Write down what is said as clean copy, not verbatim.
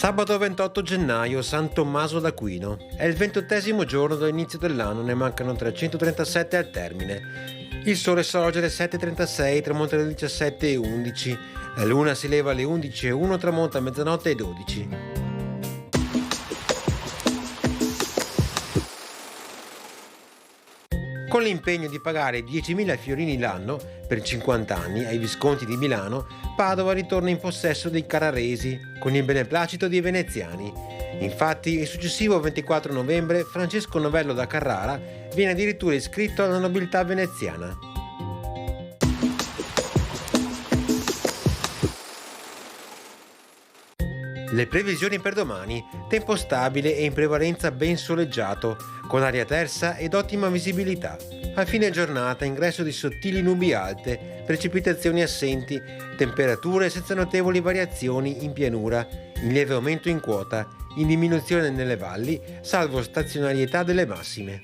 Sabato 28 gennaio, San Tommaso d'Aquino. È il 28° giorno dall'inizio dell'anno, ne mancano 337 al termine. Il sole sorge alle 7:36, tramonta alle 17:11. La luna si leva alle 11:01, tramonta a mezzanotte e 12. Con l'impegno di pagare 10.000 fiorini l'anno per 50 anni ai Visconti di Milano, Padova ritorna in possesso dei Carraresi, con il beneplacito dei veneziani. Infatti, il successivo 24 novembre, Francesco Novello da Carrara viene addirittura iscritto alla nobiltà veneziana. Le previsioni per domani: tempo stabile e in prevalenza ben soleggiato, con aria tersa ed ottima visibilità. A fine giornata ingresso di sottili nubi alte, precipitazioni assenti, temperature senza notevoli variazioni in pianura, in lieve aumento in quota, in diminuzione nelle valli, salvo stazionarietà delle massime.